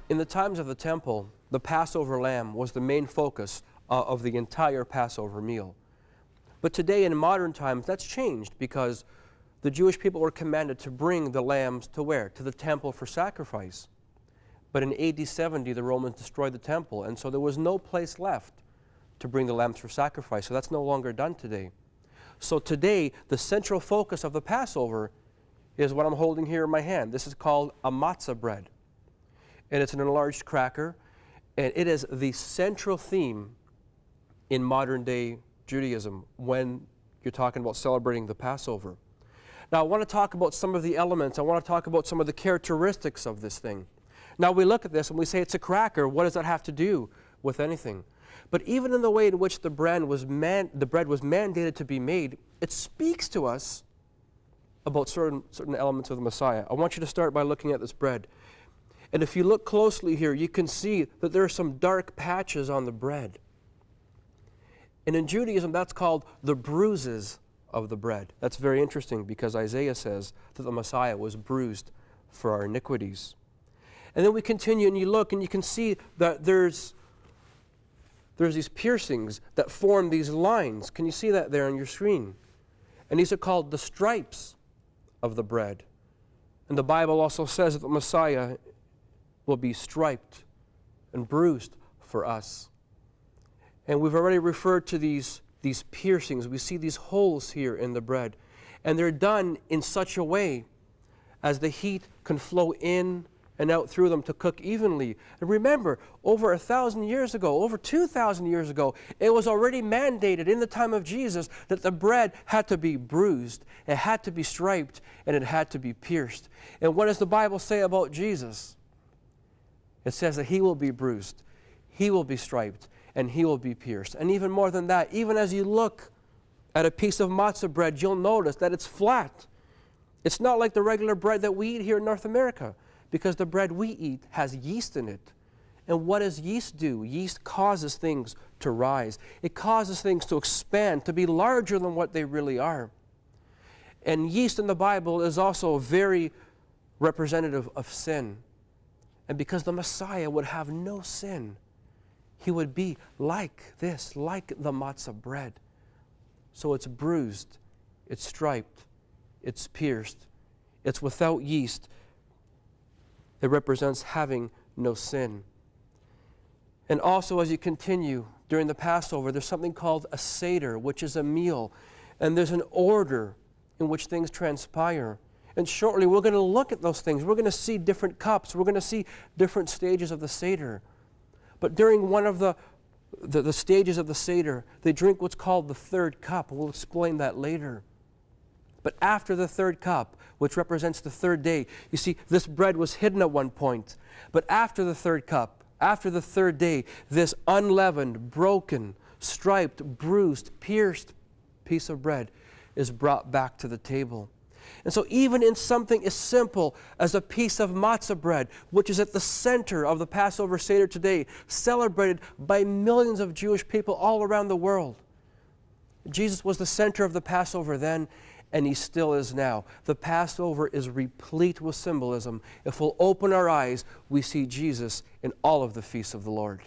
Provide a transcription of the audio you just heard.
In the times of the temple, the Passover lamb was the main focus of the entire Passover meal. But today, in modern times, that's changed because the Jewish people were commanded to bring the lambs to where? To the temple for sacrifice. But in AD 70, the Romans destroyed the temple, and so there was no place left to bring the lambs for sacrifice. So that's no longer done today. So today, the central focus of the Passover is what I'm holding here in my hand. This is called a matzah bread. And it's an enlarged cracker, and it is the central theme in modern day Judaism when you're talking about celebrating the Passover. Now, I want to talk about some of the elements. I want to talk about some of the characteristics of this thing. Now, we look at this and we say it's a cracker. What does that have to do with anything? But even in the way in which the bread was mandated to be made, it speaks to us about certain elements of the Messiah. I want you to start by looking at this bread. And if you look closely here, you can see that there are some dark patches on the bread. And in Judaism, that's called the bruises of the bread. That's very interesting because Isaiah says that the Messiah was bruised for our iniquities. And then we continue and you look and you can see that there's these piercings that form these lines. Can you see that there on your screen? And these are called the stripes of the bread. And the Bible also says that the Messiah will be striped and bruised for us. And we've already referred to these piercings. We see these holes here in the bread. And they're done in such a way as the heat can flow in and out through them to cook evenly. And remember, over 1,000 years ago, over 2,000 years ago, it was already mandated in the time of Jesus that the bread had to be bruised, it had to be striped, and it had to be pierced. And what does the Bible say about Jesus? It says that he will be bruised, he will be striped, and he will be pierced. And even more than that, even as you look at a piece of matzah bread, you'll notice that it's flat. It's not like the regular bread that we eat here in North America, because the bread we eat has yeast in it. And what does yeast do? Yeast causes things to rise. It causes things to expand, to be larger than what they really are. And yeast in the Bible is also very representative of sin. And because the Messiah would have no sin, he would be like this, like the matzah bread. So it's bruised, it's striped, it's pierced, it's without yeast. It represents having no sin. And also, as you continue during the Passover, there's something called a Seder, which is a meal. And there's an order in which things transpire. And shortly, we're going to look at those things. We're going to see different cups. We're going to see different stages of the Seder. But during one of the stages of the Seder, they drink what's called the third cup. We'll explain that later. But after the third cup, which represents the third day, you see, this bread was hidden at one point. But after the third cup, after the third day, this unleavened, broken, striped, bruised, pierced piece of bread is brought back to the table. And so even in something as simple as a piece of matzah bread, which is at the center of the Passover Seder today, celebrated by millions of Jewish people all around the world, Jesus was the center of the Passover then, and he still is now. The Passover is replete with symbolism. If we'll open our eyes, we see Jesus in all of the feasts of the Lord.